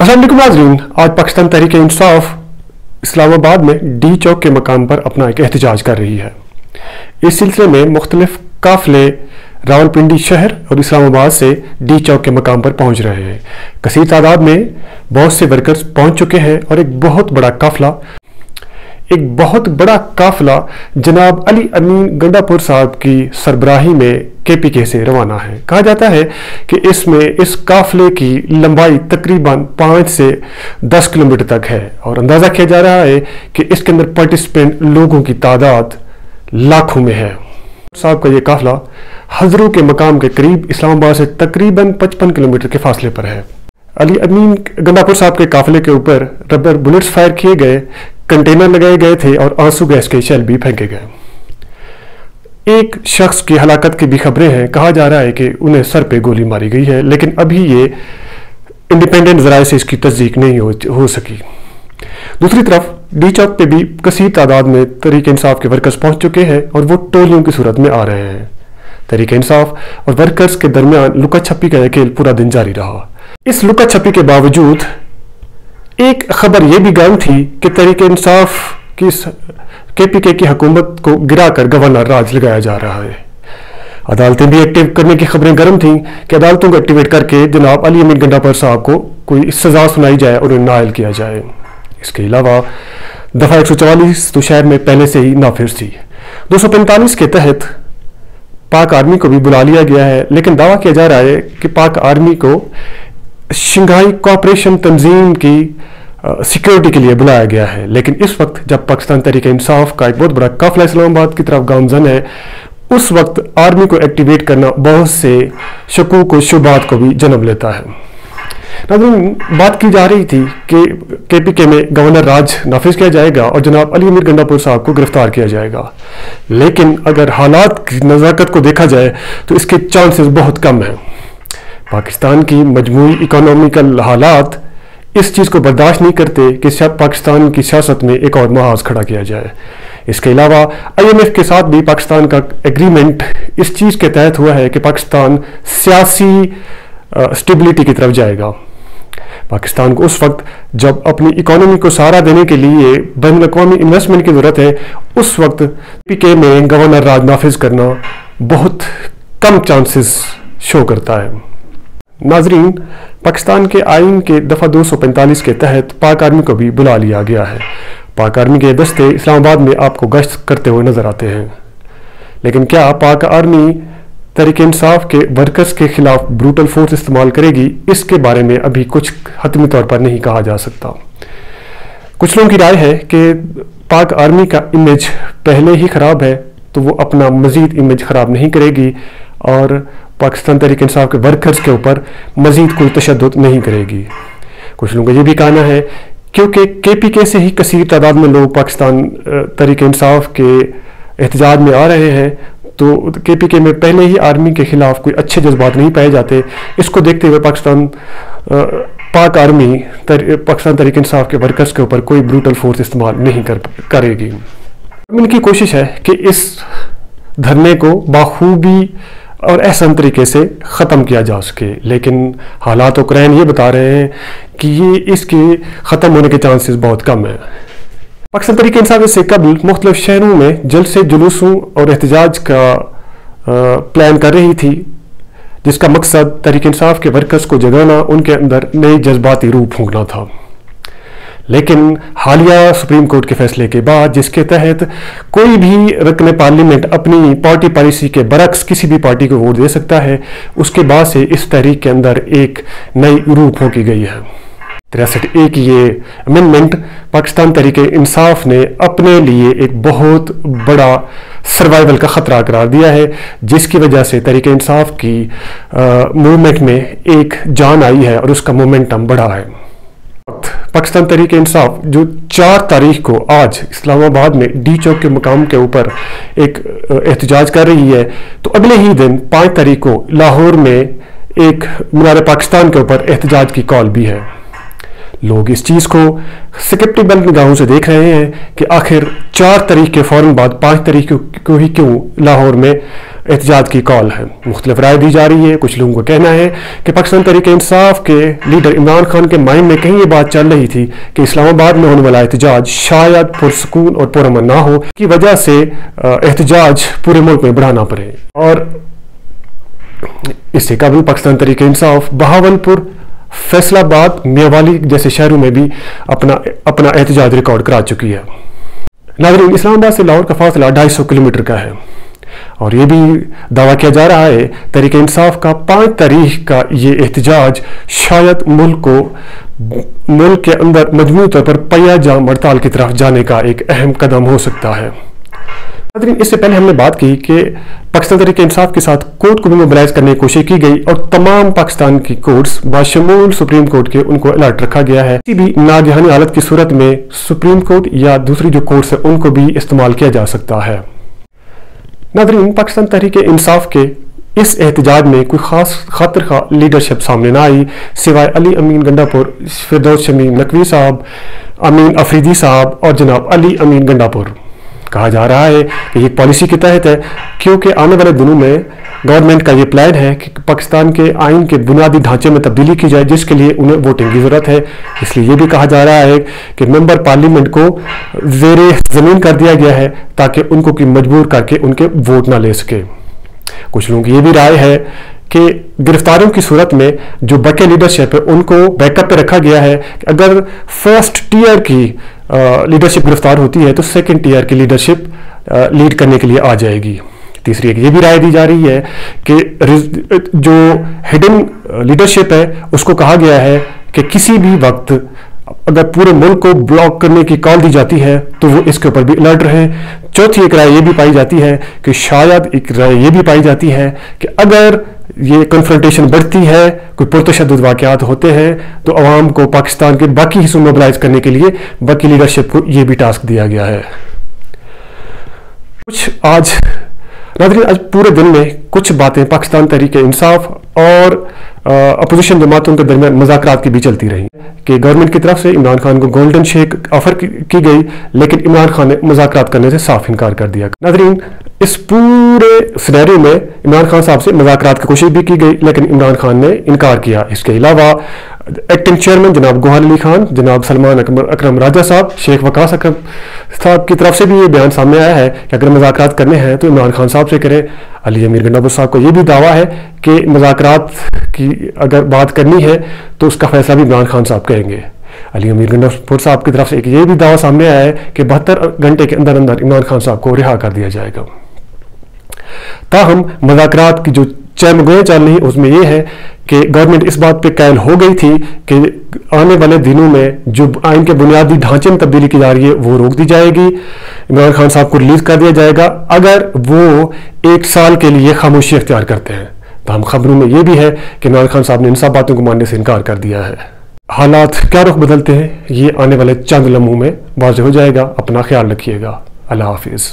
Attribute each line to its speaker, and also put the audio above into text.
Speaker 1: अस्सलाम वालेकुम नाज़रीन, आज पाकिस्तान तहरीक इंसाफ इस्लामाबाद में डी चौक के मकाम पर अपना एक एहतजाज कर रही है। इस सिलसिले में मुख्तलिफ काफिले रावलपिंडी शहर और इस्लामाबाद से डी चौक के मकाम पर पहुंच रहे हैं। कसीर तादाद में बहुत से वर्कर्स पहुंच चुके हैं और एक बहुत बड़ा काफिला जनाब अली अमीन गंडापुर साहब की सरबराही में KPK से रवाना है। कहा जाता है कि इस काफिले की लंबाई तकरीबन 5 से 10 किलोमीटर तक है और अंदाज़ा किया जा रहा है कि इसके अंदर पार्टिसिपेंट लोगों की तादाद लाखों में है। साहब का ये काफिला हजरू के मकाम के करीब इस्लामाबाद से तकरीबन 55 किलोमीटर के फासले पर है। अली अमीन गंडापुर साहब के काफिले के ऊपर रबर बुलेट्स फायर किए गए, कंटेनर लगाए गए थे और आंसू गैस के शेल भी फेंके गए। एक शख्स की हलाकत की भी खबरें हैं। कहा जा रहा है कि उन्हें सर पे गोली मारी गई है, लेकिन अभी ये इंडिपेंडेंट ज़राए से इसकी तस्दीक नहीं हो सकी। दूसरी तरफ डी चौक पे भी कसीर तादाद में तहरीक इंसाफ के वर्कर्स पहुंच चुके हैं और वो टोलियों की सूरत में आ रहे हैं। तहरीक इंसाफ और वर्कर्स के दरमियान लुका छप्पी का खेल पूरा दिन जारी रहा। इस लुका छप्पी के बावजूद एक खबर यह भी गर्म थी कि तहरीक इंसाफ की KPK की हुकूमत को गिराकर गवर्नर राज लगाया जा रहा है। अदालतें भी एक्टिव करने की खबरें गर्म थीं कि अदालतों को एक्टिवेट करके जनाब अली अमीन गंडापुर साहब को कोई सजा सुनाई जाए और उन्हें नायल किया जाए। इसके अलावा दफा 144 तो शहर में पहले से ही नाफिज थी। 245 के तहत पाक आर्मी को भी बुला लिया गया है, लेकिन दावा किया जा रहा है कि पाक आर्मी को शंघाई कोऑपरेशन तंजीम की सिक्योरिटी के लिए बुलाया गया है। लेकिन इस वक्त जब पाकिस्तान तहरीक इंसाफ का एक बहुत बड़ा काफिला इस्लामाबाद की तरफ गामजन है, उस वक्त आर्मी को एक्टिवेट करना बहुत से शकूक और शुबात को भी जन्म लेता है। नाज़रीन, बात की जा रही थी कि KPK में गवर्नर राज नाफिज किया जाएगा और जनाब अली अमीन गंडापुर साहब को गिरफ्तार किया जाएगा, लेकिन अगर हालात की नज़ाकत को देखा जाए तो इसके चांसेस बहुत कम हैं। पाकिस्तान की मजमूई इकोनॉमिकल हालात इस चीज़ को बर्दाश्त नहीं करते कि पाकिस्तान की सियासत में एक और महाज खड़ा किया जाए। इसके अलावा IMF के साथ भी पाकिस्तान का एग्रीमेंट इस चीज़ के तहत हुआ है कि पाकिस्तान सियासी स्टेबिलिटी की तरफ जाएगा। पाकिस्तान को उस वक्त जब अपनी इकोनॉमी को सहारा देने के लिए बैनुल-अक़वामी इन्वेस्टमेंट की ज़रूरत है, उस वक्त KPK में गवर्नर राज नाफिज करना बहुत कम चांसेस शो करता है। नाजरीन, पाकिस्तान के आइन के दफ़ा 245 के तहत पाक आर्मी को भी बुला लिया गया है। पाक आर्मी के दस्ते इस्लामाबाद में आपको गश्त करते हुए नजर आते हैं, लेकिन क्या पाक आर्मी तहरीक इंसाफ के वर्कर्स के खिलाफ ब्रूटल फोर्स इस्तेमाल करेगी, इसके बारे में अभी कुछ हतमी तौर पर नहीं कहा जा सकता। कुछ लोगों की राय है कि पाक आर्मी का इमेज पहले ही ख़राब है, तो वो अपना मज़ीद इमेज ख़राब नहीं करेगी और पाकिस्तान तहरीक इंसाफ के वर्कर्स के ऊपर मजीद कोई तशद्दुद नहीं करेगी। कुछ लोगों का ये भी कहना है क्योंकि KPK से ही कसीर तादाद में लोग पाकिस्तान तहरीक इंसाफ के एहतजाज में आ रहे हैं, तो KPK में पहले ही आर्मी के खिलाफ कोई अच्छे जज्बात नहीं पाए जाते। इसको देखते हुए पाक आर्मी पाकिस्तान तहरीक इंसाफ के वर्कर्स के ऊपर कोई ब्रूटल फोर्स इस्तेमाल नहीं करेगी। इनकी कोशिश है कि इस धरने को बाखूबी और एहसन तरीके से ख़त्म किया जा सके, लेकिन हालात उक्रेन ये बता रहे हैं कि इसके ख़त्म होने के चांसेस बहुत कम हैं। पाकिस्तान तहरीक इंसाफ इससे कबल मुख्तलिफ शहरों में जलसे जुलूसों और एहतजाज का प्लान कर रही थी, जिसका मकसद तहरीक इंसाफ के वर्कर्स को जगाना, उनके अंदर नई जज्बाती रूह फूंकना था। लेकिन हालिया सुप्रीम कोर्ट के फैसले के बाद, जिसके तहत कोई भी रकन पार्लियामेंट अपनी पार्टी पॉलिसी के बरक्स किसी भी पार्टी को वोट दे सकता है, उसके बाद से इस तहरीक के अंदर एक नई रूह फूंकी गई है। 63A की ये अमेंडमेंट पाकिस्तान तहरीक इंसाफ ने अपने लिए एक बहुत बड़ा सर्वाइवल का ख़तरा करार दिया है, जिसकी वजह से तहरीक इंसाफ की मूवमेंट में एक जान आई है और उसका मोमेंटम बढ़ा है। पाकिस्तान तहरीक इंसाफ जो 4 तारीख को आज इस्लामाबाद में डी चौक के मकाम के ऊपर एक एहतजाज कर रही है, तो अगले ही दिन 5 तारीख को लाहौर में एक मीनार पाकिस्तान के ऊपर एहतजाज की कॉल भी है। लोग इस चीज़ को स्केप्टिकल निगाहों से देख रहे हैं कि आखिर 4 तारीख के फौरन बाद 5 तारीख को ही क्यों लाहौर में احتجاج کی کال ہے۔ مختلف رائے دی جا رہی ہے۔ کچھ لوگوں کا کہنا ہے کہ پاکستان تحریک انصاف کے لیڈر عمران خان کے مائنڈ میں کہیں یہ بات چل رہی تھی کہ اسلام آباد میں ہونے والا احتجاج شاید پرسکون اور پرامن نہ ہو، کی وجہ سے احتجاج پورے ملک میں بڑھانا پڑے، اور اس سے قبل پاکستان تحریک انصاف بہاولپور، فیصل آباد، میاوالی جیسے شہروں میں بھی اپنا احتجاج ریکارڈ کرا چکی ہے۔ ناظرین، اسلام آباد سے لاہور کا فاصلہ 250 کلومیٹر کا ہے، اور یہ بھی دعویٰ کیا جا رہا ہے تحریک انصاف کا 5 تاریخ کا یہ احتجاج شاید ملک کے اندر مجموعی طور پر پیا جام ہڑتال کی طرف جانے کا ایک اہم قدم ہو سکتا ہے۔ ناظرین، اس سے پہلے ہم نے بات کی کہ پاکستان تحریک انصاف کے ساتھ کورٹ کو بھی موبلائز کرنے کی کوشش کی گئی، اور تمام پاکستان کی کورٹس بشمول سپریم کورٹ کے ان کو الرٹ رکھا گیا ہے۔ کسی بھی ناگہانی حالت کی صورت میں سپریم کورٹ یا دوسری جو کورٹس ہیں ان کو بھی استعمال کیا جا سکتا ہے۔ ناظرین، پاکستان تحریک انصاف کے اس احتجاج میں کوئی خاص خاطر خواہ لیڈرشپ سامنے نہ آئی، سوائے علی امین گنڈا پور، فردوس شمیم نقوی صاحب، امین افریدی صاحب اور جناب علی امین گنڈا پور۔ کہا جا رہا ہے کہ یہ پالیسی کے تحت ہے، کیونکہ آنے والے دنوں میں گورنمنٹ کا یہ پلان ہے کہ پاکستان کے آئین کے بنیادی ڈھانچے میں تبدیلی کی جائے، جس کے لیے انہیں ووٹنگ کی ضرورت ہے۔ اس لیے یہ بھی کہا جا رہا ہے کہ ممبر پارلیمنٹ کو زیر زمین کر دیا گیا ہے تاکہ ان کو مجبور کر کے ان کے ووٹ نہ لے سکے۔ کچھ لوگوں کی یہ بھی رائے ہے کہ گرفتاریوں کی صورت میں جو بقیہ لیڈرشپ ہے ان کو بیک اپ پہ رکھا گیا ہے، کہ اگر فرسٹ ٹیئر کی لیڈرشپ گرفتار ہوتی ہے تو سیکنڈ ٹیئر کی لیڈرشپ لیڈ کرنے کے لیے آ جائے گی۔ تیسری ایک یہ بھی رائے دی جا رہی ہے کہ جو ہڈن لیڈرشپ ہے اس کو کہا گیا ہے کہ کسی بھی وقت اگر پورے ملک کو بلاک کرنے کی کال دی جاتی ہے تو وہ اس کے اوپر بھی الرٹ رہے۔ چوتھی ایک رائے یہ بھی پائی جاتی ہے کہ شاید ایک رائے یہ بھی پائی جاتی ہے کہ اگر یہ کنفرنٹیشن بڑھتی ہے، کوئی پرتشدد واقعات ہوتے ہیں، تو عوام کو پاکستان کے باقی حصوں میں موبلائز کرنے کے لیے باقی لیڈرشپ کو یہ بھی ٹاسک دیا گیا ہے۔ ناظرین، آج پورے دن میں کچھ باتیں پاکستان تحریک انصاف اور اپوزیشن جماعتوں کے درمیان مذاکرات کی بھی چلتی رہی کہ گورنمنٹ کی طرف سے عمران خان کو گولڈن شیک آفر کی گئی، لیکن عمران خان نے مذاکرات کرنے سے صاف انکار کر دیا۔ ناظرین، اس پورے سینیریو میں عمران خان صاحب سے مذاکرات کی کوشش بھی کی گئی، لیکن عمران خان نے انکار کیا۔ اس کے علاوہ ایکٹنگ چیئرمین جناب گوہر علی خان، جناب سلمان اکرم راجہ صاحب، شیخ وقاص اکرم صاحب کی طرف سے بھی یہ بیان سامنے آیا ہے کہ اگر مذاکرات کرنے ہیں تو عمران خان صاحب سے کریں۔ علی امیر گنڈا پور صاحب کو یہ بھی دعویٰ ہے کہ مذاکرات کی اگر بات کرنی ہے تو اس کا فیصلہ بھی عمران خان صاحب کریں گے۔ علی امیر گنڈا پور صاحب کی طرف سے یہ بھی دعویٰ سامنے آیا ہے کہ 72 گھنٹے کے اندر عمران خان صاحب کو رہا کر دیا جائے گا۔ تاہم مذاکرات کی جو چہمگوئیں چل رہی اس میں یہ ہے کہ گورنمنٹ اس بات پہ قائل ہو گئی تھی کہ آنے والے دنوں میں جو آئین کے بنیادی ڈھانچے میں تبدیلی کی جا رہی ہے وہ روک دی جائے گی، عمران خان صاحب کو ریلیز کر دیا جائے گا اگر وہ 1 سال کے لیے خاموشی اختیار کرتے ہیں۔ تاہم خبروں میں یہ بھی ہے کہ عمران خان صاحب نے ان سب باتوں کو ماننے سے انکار کر دیا ہے۔ حالات کیا رخ بدلتے ہیں یہ آنے والے چند لمحوں میں واضح ہو جائے گا۔ اپنا خیال رکھیے گا۔ اللہ حافظ۔